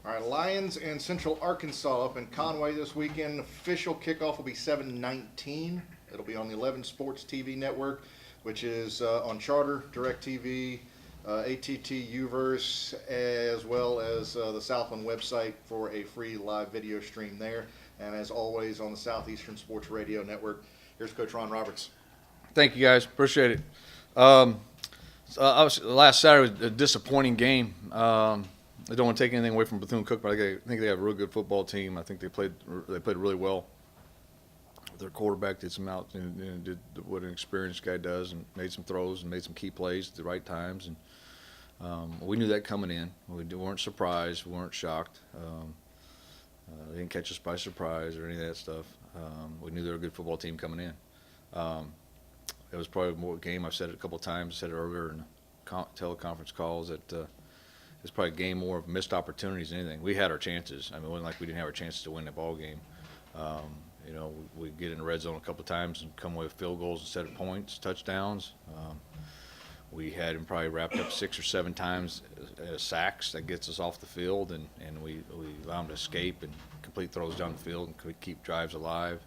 All right, Lions and Central Arkansas up in Conway this weekend. Official kickoff will be 7:19. It'll be on the 11 Sports TV network, which is on Charter, DirecTV, ATT Uverse, as well as the Southland website for a free live video stream there. And as always, on the Southeastern Sports Radio Network. Here's Coach Ron Roberts. Thank you, guys. Appreciate it. Last Saturday was a disappointing game. I don't want to take anything away from Bethune-Cookman, but I think they have a real good football team. I think they played really well. Their quarterback did some did what an experienced guy does, and made some throws and made some key plays at the right times. And we knew that coming in. We weren't surprised. We weren't shocked. They didn't catch us by surprise or any of that stuff. We knew they were a good football team coming in. It was probably more a game. I've said it a couple of times. I said it earlier in teleconference calls that it's probably a game more of missed opportunities than anything. We had our chances. I mean, it wasn't like we didn't have our chances to win the ball game. We get in the red zone a couple of times and come away with field goals instead of points, touchdowns. We had him probably wrapped up 6 or 7 times sacks that gets us off the field, and we allow him to escape and complete throws down the field and keep drives alive.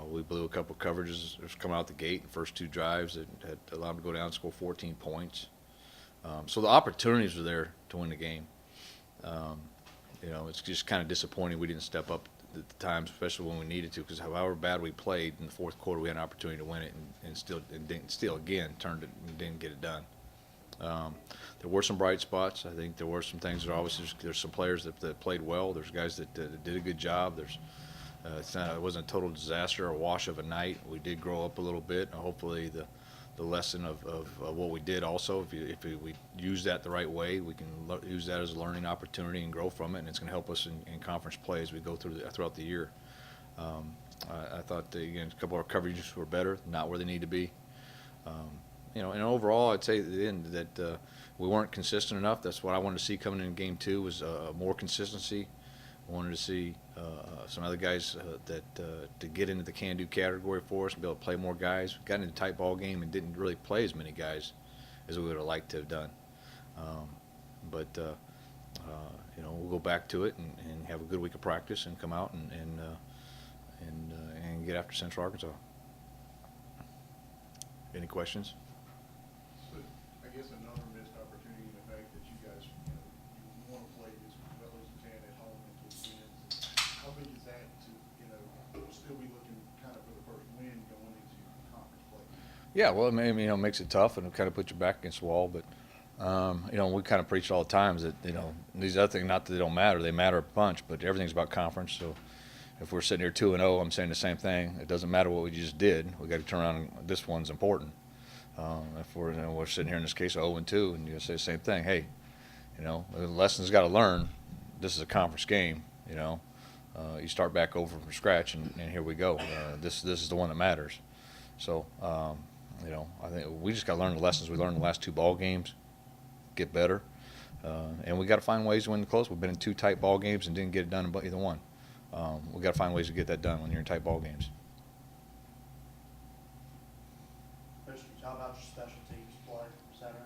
We blew a couple of coverages coming out the gate in the first 2 drives that had allowed him to go down and score 14 points. So the opportunities were there to win the game. It's just kind of disappointing we didn't step up at the times, especially when we needed to, because however bad we played in the fourth quarter, we had an opportunity to win it and still again turned it and didn't get it done. There were some bright spots. I think there were some things that obviously there's some players that played well. There's guys that did a good job. It wasn't a total disaster or wash of a night. We did grow up a little bit, and hopefully the lesson of what we did also, if we use that the right way, we can use that as a learning opportunity and grow from it, and it's going to help us in conference play as we go throughout the year. I thought, again, a couple of our coverages were better, not where they need to be. And overall, I'd say at the end that we weren't consistent enough. That's what I wanted to see coming in game 2 was more consistency. I wanted to see some other guys to get into the can-do category for us and be able to play more guys. We got into a tight ball game and didn't really play as many guys as we would have liked to have done. We'll go back to it and have a good week of practice and come out and get after Central Arkansas. Any questions? But I guess another missed opportunity in the fact that you guys, you want to play as well as you can at home and get wins. How big is that to, still be looking kind of for the first win going into conference play? Yeah, well, it makes it tough and it kind of puts you back against the wall. But we kind of preach all the time that these other things, not that they don't matter, they matter a bunch. But everything's about conference. So if we're sitting here 2-0, I'm saying the same thing. It doesn't matter what we just did. We got to turn around. And this one's important. If we're sitting here in this case 0-2, and you say the same thing. Hey, the lessons got to learn. This is a conference game. You start back over from scratch, and here we go. This is the one that matters. So I think we just got to learn the lessons we learned in the last 2 ball games. Get better, and we got to find ways to win the close. We've been in 2 tight ball games and didn't get it done in either one. We got to find ways to get that done when you're in tight ball games. How about your special teams play Saturday?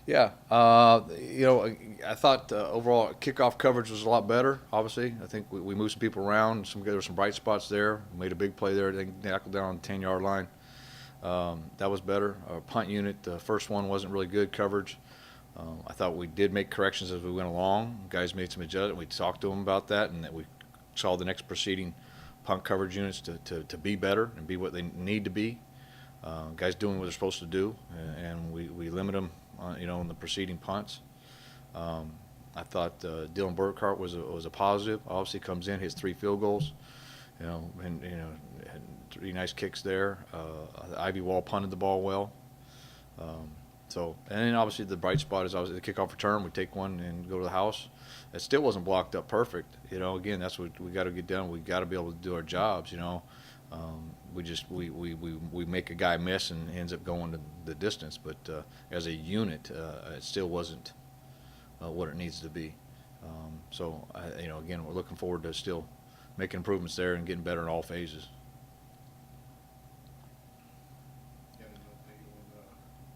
Yeah, I thought overall kickoff coverage was a lot better. Obviously, I think we moved some people around. There were some bright spots there. We made a big play there. They tackled down on the 10-yard line. That was better. Our punt unit, the first one wasn't really good coverage. I thought we did make corrections as we went along. Guys made some adjustments. We talked to them about that, and that we saw the next preceding punt coverage units to be better and be what they need to be. Guys doing what they're supposed to do, and we limit them, in the preceding punts. I thought Dylan Burkhart was a positive. Obviously, comes in, hits 3 field goals, and had 3 nice kicks there. Ivy Wall punted the ball well. And then obviously the bright spot is obviously the kickoff return. We take one and go to the house. It still wasn't blocked up perfect. Again, that's what we got to get done. We got to be able to do our jobs. We make a guy miss and ends up going to the distance. But as a unit, it still wasn't what it needs to be. Again, we're looking forward to still making improvements there and getting better in all phases.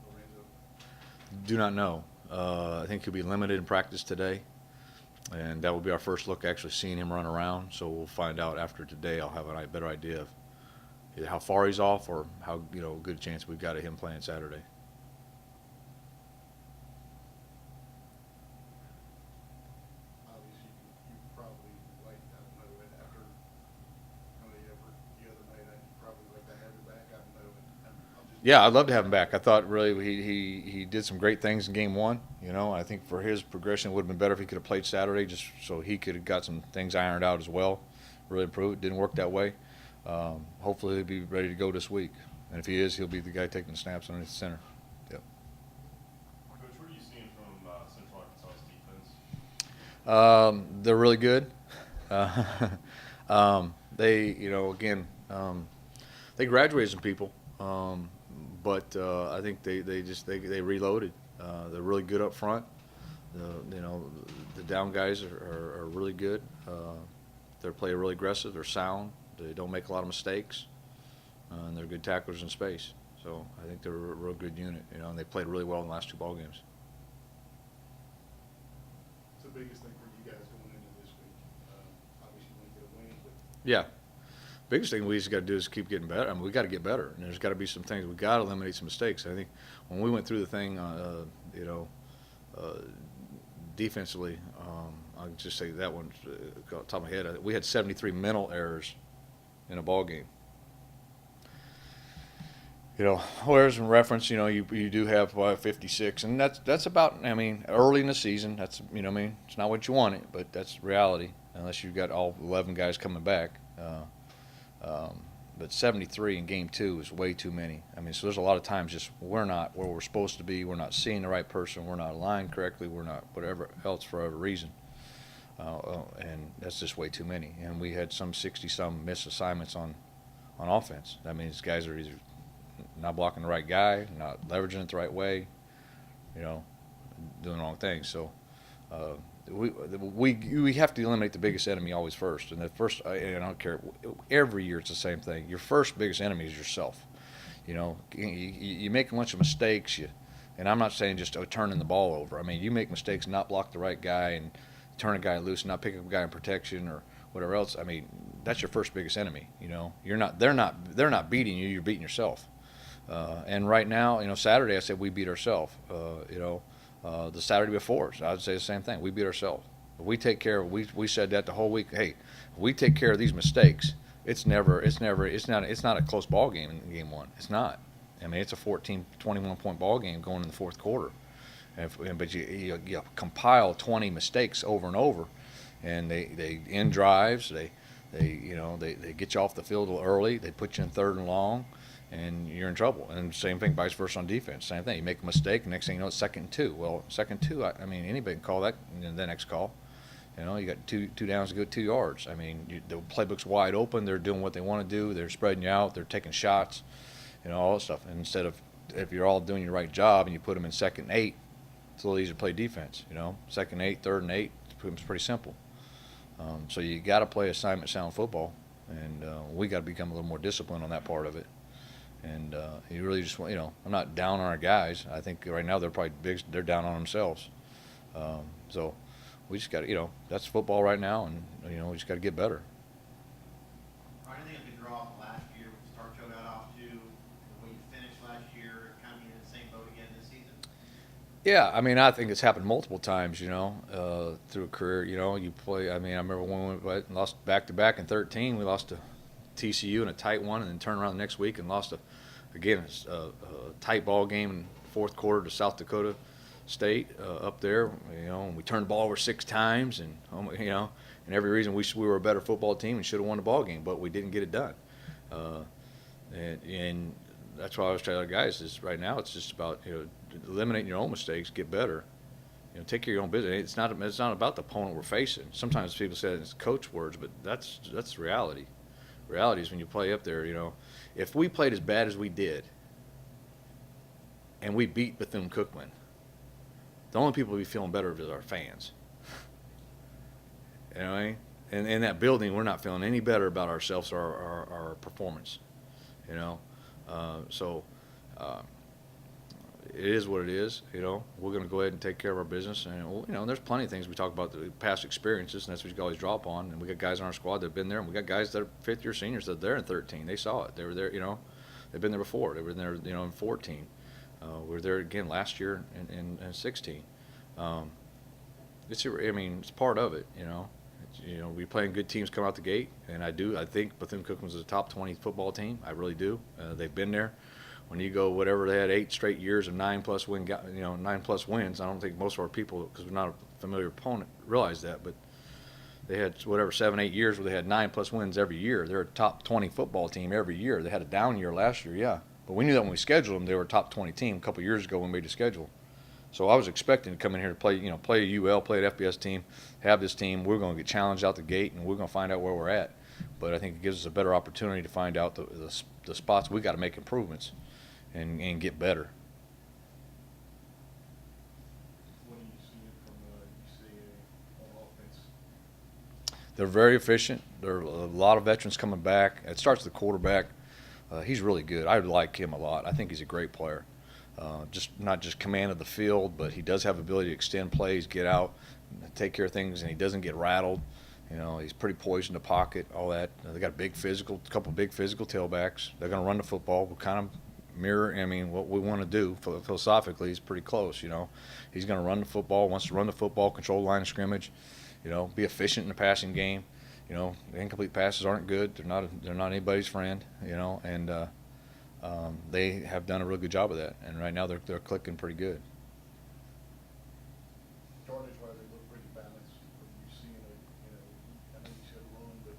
Lorenzo? Do not know. I think he'll be limited in practice today. and that will be our first look actually seeing him run around. So we'll find out after today. I'll have a better idea of either how far he's off or how good chance we've got of him playing Saturday. Obviously, you probably like, I don't know, and after how many effort the other night, you probably like to have him back. I don't know. I'll just. Yeah, I'd love to have him back. I thought really he did some great things in game one. I think for his progression, it would have been better if he could have played Saturday, just so he could have got some things ironed out as well. Really improved. Didn't work that way. Hopefully he'll be ready to go this week. And if he is, he'll be the guy taking the snaps underneath the center. Yep. Coach, what are you seeing from Central Arkansas's defense? They're really good. They, again, they graduated some people, but I think they reloaded. They're really good up front. The down guys are really good. They play really aggressive. They're sound. They don't make a lot of mistakes, and they're good tacklers in space. So I think they're a real good unit. And they played really well in the last two ball games. It's the biggest thing for you guys going into this week. Obviously, you want to get a win, but Yeah. Biggest thing we just got to do is keep getting better. I mean, we got to get better, and there's got to be some things. We got to eliminate some mistakes. I think when we went through the thing, defensively, I'll just say that one off the top of my head. We had 73 mental errors in a ball game. Whereas in reference, you do have 56, and that's about. I mean, early in the season, that's it's not what you want it, but that's reality. Unless you've got all 11 guys coming back. But 73 in game two is way too many. I mean, so there's a lot of times just we're not where we're supposed to be. We're not seeing the right person. We're not aligned correctly. We're not whatever else for whatever reason. And that's just way too many. And we had some 60-some missed assignments on offense. That means guys are either not blocking the right guy, not leveraging it the right way, doing the wrong things. So we have to eliminate the biggest enemy always first. And the first, and I don't care, every year it's the same thing. Your first biggest enemy is yourself. You make a bunch of mistakes, and I'm not saying just turning the ball over. I mean, you make mistakes, not block the right guy, and turn a guy loose, not pick up a guy in protection or whatever else. I mean, that's your first biggest enemy. They're not beating you. You're beating yourself. And right now, Saturday I said we beat ourselves. The Saturday before, so I'd say the same thing. We beat ourselves. If we take care of. We said that the whole week. Hey, if we take care of these mistakes, it's not a close ball game in game one. It's not. I mean, it's a 14, 21 point ball game going in the fourth quarter. But you compile 20 mistakes over and over, and they end drives. They get you off the field a little early. They put you in third and long, and you're in trouble. And same thing, vice versa on defense. Same thing. You make a mistake, next thing you know, it's 2nd and 2. Well, 2nd and 2. I mean, anybody can call that in the next call. You got two downs to go 2 yards. I mean, the playbook's wide open. They're doing what they want to do. They're spreading you out. They're taking shots, all that stuff. And instead of, if you're all doing your right job and you put them in 2nd and 8, it's a little easier to play defense. 2nd and 8, 3rd and 8, it's pretty simple. So you got to play assignment sound football, and we got to become a little more disciplined on that part of it. And you really just want, I'm not down on our guys. I think right now they're down on themselves. So we just got to, that's football right now, and we just got to get better. I think I could draw from last year with the start you got off to the way you finished last year, kind of being in the same boat again this season. Yeah, I mean, I think it's happened multiple times, through a career. You play. I mean, I remember when we lost back-to-back in 2013. We lost to TCU in a tight one, and then turned around the next week and lost a tight ball game in the fourth quarter to South Dakota State up there. And we turned the ball over 6 times, and and every reason we were a better football team and should have won the ball game, but we didn't get it done. And that's why I was telling our guys is right now it's just about eliminating your own mistakes, get better. Take care of your own business. It's not about the opponent we're facing. Sometimes people say it's coach words, but that's reality. Reality is when you play up there. If we played as bad as we did, and we beat Bethune-Cookman, the only people we'd be feeling better is our fans. You know what I mean? And in that building, we're not feeling any better about ourselves or our performance. it is what it is. You know, we're going to go ahead and take care of our business. And well, you know, there's plenty of things we talk about, the past experiences, and that's what you can always draw upon. And we got guys on our squad that have been there, and we got guys that are fifth-year seniors that are there in 13. They saw it. They were there. You know, they've been there before. They were there. You know, in 14. We were there again last year in 16. It's part of it. You know, we playing good teams come out the gate, and I think Bethune-Cookman's a top 20 football team. I really do. They've been there. When you go whatever, they had 8 straight years of 9+ wins. I don't think most of our people, because we're not a familiar opponent, realize that, but they had 7, 8 years where they had 9+ wins every year. They're a top 20 football team every year. They had a down year last year, yeah, but we knew that when we scheduled them, they were a top 20 team a couple of years ago when we made the schedule. So I was expecting to come in here to play a UL, play an FBS team, have this team. We're going to get challenged out the gate, and we're going to find out where we're at. But I think it gives us a better opportunity to find out the spots we got to make improvements and get better. What are you seeing from UCA on offense? They're very efficient. There are a lot of veterans coming back. It starts with the quarterback. He's really good. I like him a lot. I think he's a great player. Not just command of the field, but he does have ability to extend plays, get out, take care of things, and he doesn't get rattled. You know, he's pretty poised in the pocket, all that. They got a couple big physical tailbacks. They're going to run the football. We'll kind of mirror, what we want to do philosophically is pretty close. You know, he's going to run the football, wants to run the football, control the line of scrimmage. You know, be efficient in the passing game. You know, the incomplete passes aren't good. They're not anybody's friend. You know, and they have done a really good job of that, and right now they're clicking pretty good. Yardage-wise, they look pretty balanced. Are you seeing I know you said run, but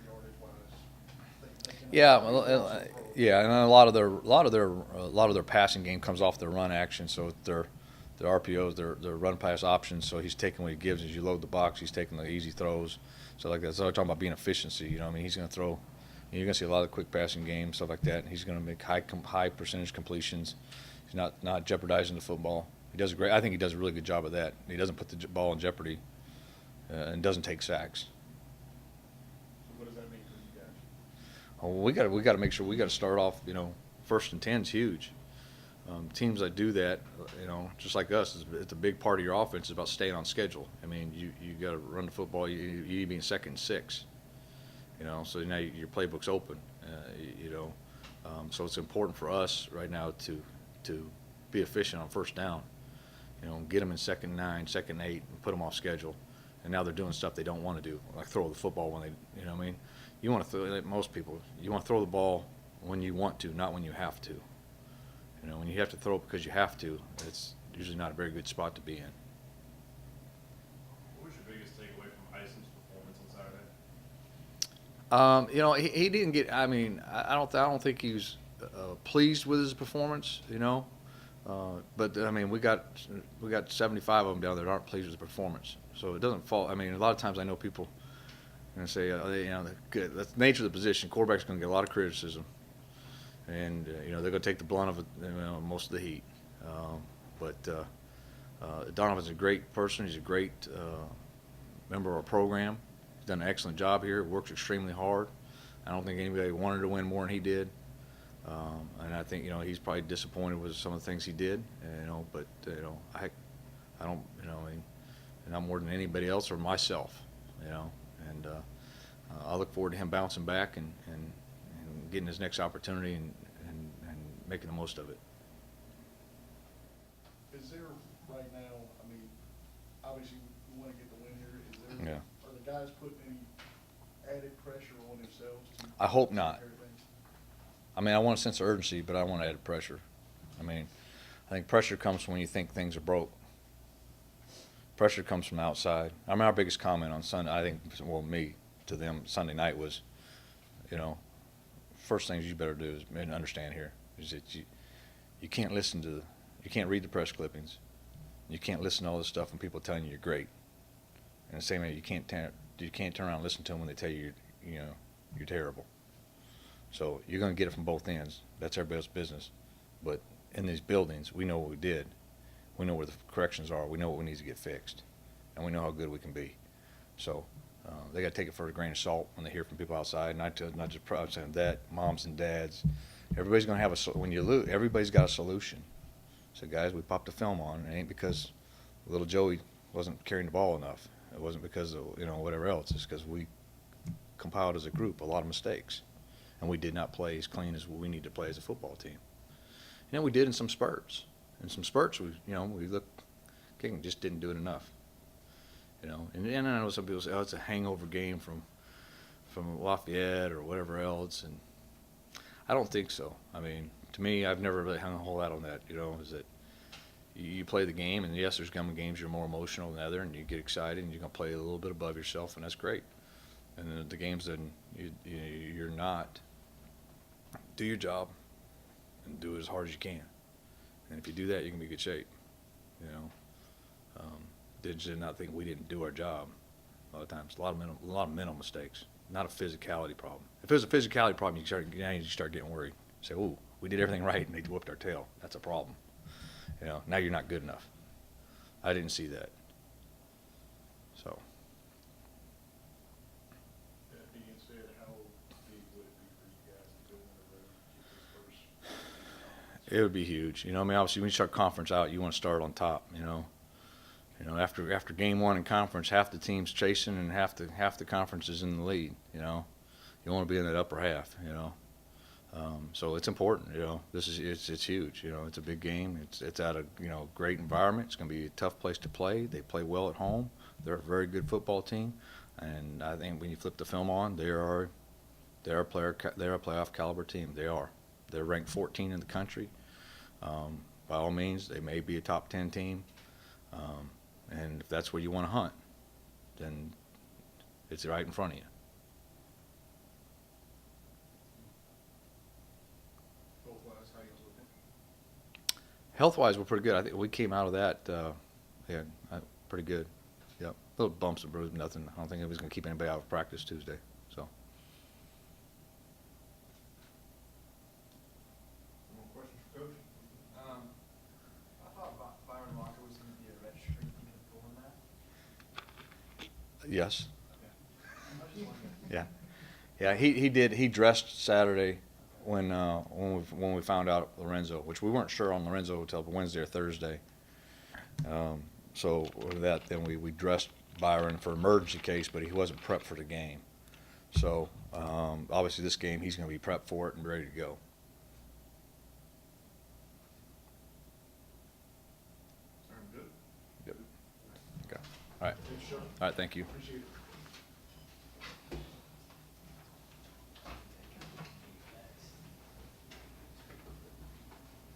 yardage-wise, Yeah, and a lot of their passing game comes off their run action. So their RPOs, their run pass options. So he's taking what he gives as you load the box. He's taking the easy throws. So like that. So I'm talking about being efficiency. He's going to throw. You're going to see a lot of quick passing games, stuff like that. And he's going to make high percentage completions. He's not jeopardizing the football. I think he does a really good job of that. He doesn't put the ball in jeopardy, and doesn't take sacks. So what does that mean for you guys? Oh, we got to make sure we got to start off. First and 10's huge. Teams that do that, just like us, it's a big part of your offense. It's about staying on schedule. You got to run the football. You need to be in 2nd and 6. So now your playbook's open. So it's important for us right now to be efficient on first down. Get them in 2nd and 9, 2nd and 8, and put them off schedule. And now they're doing stuff they don't want to do, like throw the football when they, You want to throw, like most people, you want to throw the ball when you want to, not when you have to. When you have to throw it because you have to, it's usually not a very good spot to be in. What was your biggest takeaway from Ison's performance on Saturday? He didn't get. I don't think he was pleased with his performance. But we got 75 of them down there that aren't pleased with the performance. So it doesn't fall. A lot of times I know people say, good. That's the nature of the position. Quarterback's going to get a lot of criticism, and they're going to take the blunt of it, most of the heat. But Donovan's a great person. He's a great member of our program. He's done an excellent job here. Works extremely hard. I don't think anybody wanted to win more than he did. And I think he's probably disappointed with some of the things he did. But I don't not more than anybody else or myself. And I look forward to him bouncing back and getting his next opportunity and making the most of it. Is there right now, obviously we want to get the win here. Yeah. Are the guys putting any added pressure on themselves to I hope not. take care of things? I want a sense of urgency, but I want added pressure. I think pressure comes when you think things are broke. Pressure comes from outside. Our biggest comment on Sunday, me to them Sunday night was, first things you better do is understand here is that you can't you can't read the press clippings. You can't listen to all this stuff when people telling you you're great. And the same way you can't turn around and listen to them when they tell you you're terrible. So you're going to get it from both ends. That's everybody's business. But in these buildings, we know what we did. We know where the corrections are. We know what needs to get fixed. And we know how good we can be. So they got to take it for a grain of salt when they hear from people outside. Not just saying that, moms and dads. Everybody's going to have when you lose, everybody's got a solution. said, guys, we popped the film on. It ain't because little Joey wasn't carrying the ball enough. It wasn't because of, whatever else. It's because we compiled as a group a lot of mistakes. And we did not play as clean as we need to play as a football team. We did in some spurts. In some spurts, we looked, King just didn't do it enough. And I know some people say, oh, it's a hangover game from Lafayette or whatever else. And I don't think so. I mean, to me, I've never really hung a whole lot on that, is that you play the game, and yes, there's some games you're more emotional than other, and you get excited, and you're going to play a little bit above yourself, and that's great. And then the games that you're not, do your job and do it as hard as you can. And if you do that, you can be in good shape. Did not think we didn't do our job a lot of times. A lot of mental mistakes, not a physicality problem. If it was a physicality problem, you start getting worried. Say, "Ooh, we did everything right, and they whooped our tail." That's a problem. Now you're not good enough. I didn't see that. So. That being said, how big would it be for you guys to go on the road and get this first? It would be huge. Obviously, when you start conference out, you want to start on top. After game one in conference, half the team's chasing and half the conference is in the lead. You want to be in that upper half. So it's important. It's huge. It's a big game. It's at a great environment. It's going to be a tough place to play. They play well at home. They're a very good football team, and I think when you flip the film on, they're a playoff caliber team. They are. They're ranked 14 in the country. By all means, they may be a top 10 team. And if that's where you want to hunt, then it's right in front of you. Health-wise, how you looking? Health-wise, we're pretty good. I think we came out of that, pretty good. Yep, little bumps and bruises, nothing. I don't think anybody's going to keep anybody out of practice Tuesday. So. More questions for Coach? I thought Byron Walker was going to be a red streak. You going to pull in that? Yes. Okay. I was just wondering. Yeah. Yeah. He did. He dressed Saturday when we found out Lorenzo, which we weren't sure on Lorenzo until Wednesday or Thursday. So with that, then we dressed Byron for emergency case, but he wasn't prepped for the game. So obviously this game he's going to be prepped for it and ready to go. Sound good? Yep. Okay. All right. Thanks, Sean. All right. Thank you. Appreciate it.